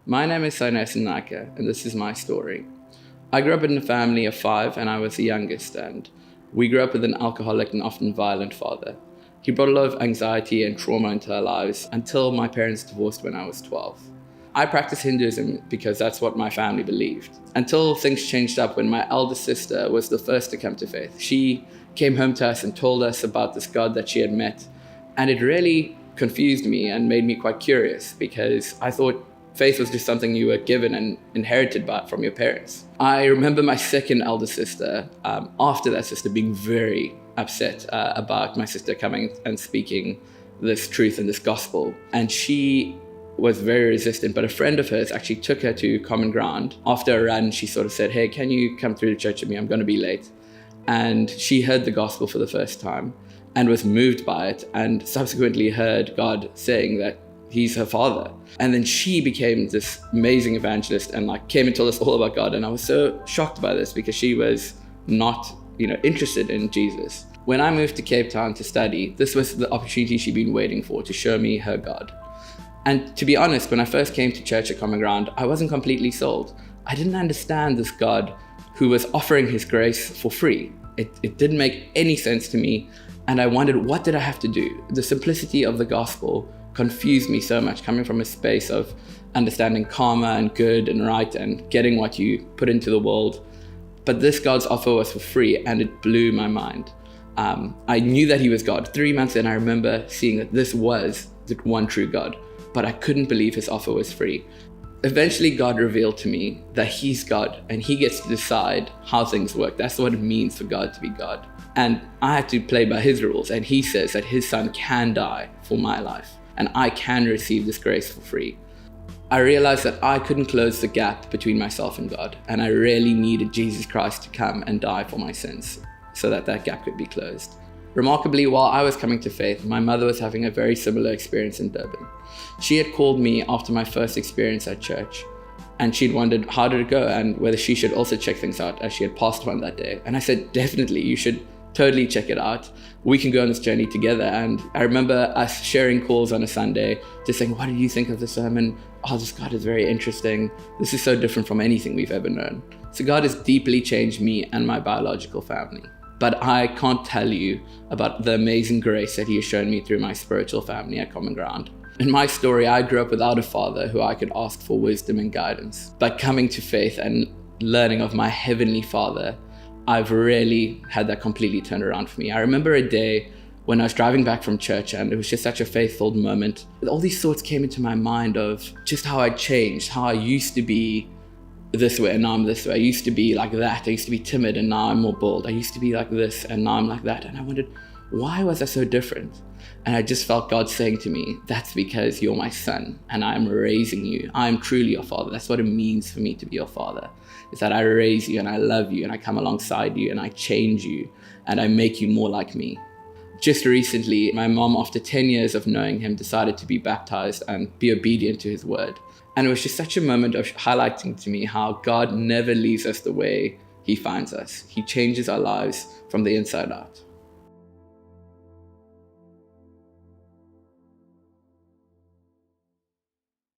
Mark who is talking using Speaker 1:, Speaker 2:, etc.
Speaker 1: My name is Sones Naka, and this is my story. I grew up in a family of 5, and I was the youngest, and we grew up with an alcoholic and often violent father. He brought a lot of anxiety and trauma into our lives until my parents divorced when I was 12. I practiced Hinduism because that's what my family believed, until things changed up when my eldest sister was the first to come to faith. She came home to us and told us about this God that she had met, and it really confused me and made me quite curious because I thought faith was just something you were given and inherited from your parents. I remember my second elder sister, after that sister, being very upset about my sister coming and speaking this truth and this gospel. And she was very resistant, but a friend of hers actually took her to Common Ground. After a run, she sort of said, "Hey, can you come through to church with me? I'm going to be late." And she heard the gospel for the first time and was moved by it, and subsequently heard God saying that he's her father. And then she became this amazing evangelist and came and told us all about God. And I was so shocked by this because she was not, interested in Jesus. When I moved to Cape Town to study, this was the opportunity she'd been waiting for, to show me her God. And to be honest, when I first came to church at Common Ground, I wasn't completely sold. I didn't understand this God who was offering his grace for free. It didn't make any sense to me. And I wondered, what did I have to do? The simplicity of the gospel confused me so much, coming from a space of understanding karma and good and right and getting what you put into the world. But this God's offer was for free, and it blew my mind. I knew that he was God. 3 months in, I remember seeing that this was the one true God, but I couldn't believe his offer was free. Eventually, God revealed to me that he's God and he gets to decide how things work. That's what it means for God to be God. And I had to play by his rules, and he says that his son can die for my life, and I can receive this grace for free. I realized that I couldn't close the gap between myself and God, and I really needed Jesus Christ to come and die for my sins so that that gap could be closed. Remarkably, while I was coming to faith, my mother was having a very similar experience in Durban. She had called me after my first experience at church, and she'd wondered how did it go and whether she should also check things out, as she had passed one that day. And I said, definitely, you should totally check it out. We can go on this journey together. And I remember us sharing calls on a Sunday, just saying, what did you think of the sermon? Oh, this God is very interesting. This is so different from anything we've ever known. So God has deeply changed me and my biological family. But I can't tell you about the amazing grace that he has shown me through my spiritual family at Common Ground. In my story, I grew up without a father who I could ask for wisdom and guidance. But coming to faith and learning of my heavenly Father, I've really had that completely turned around for me. I remember a day when I was driving back from church, and it was just such a faith-filled moment. All these thoughts came into my mind of just how I changed, how I used to be this way and now I'm this way. I used to be like that. I used to be timid and now I'm more bold. I used to be like this and now I'm like that. And I wondered, why was I so different? And I just felt God saying to me, that's because you're my son and I'm raising you. I'm truly your father. That's what it means for me to be your father. Is that I raise you and I love you and I come alongside you and I change you and I make you more like me. Just recently, my mom, after 10 years of knowing him, decided to be baptized and be obedient to his word. And it was just such a moment of highlighting to me how God never leaves us the way he finds us. He changes our lives from the inside out.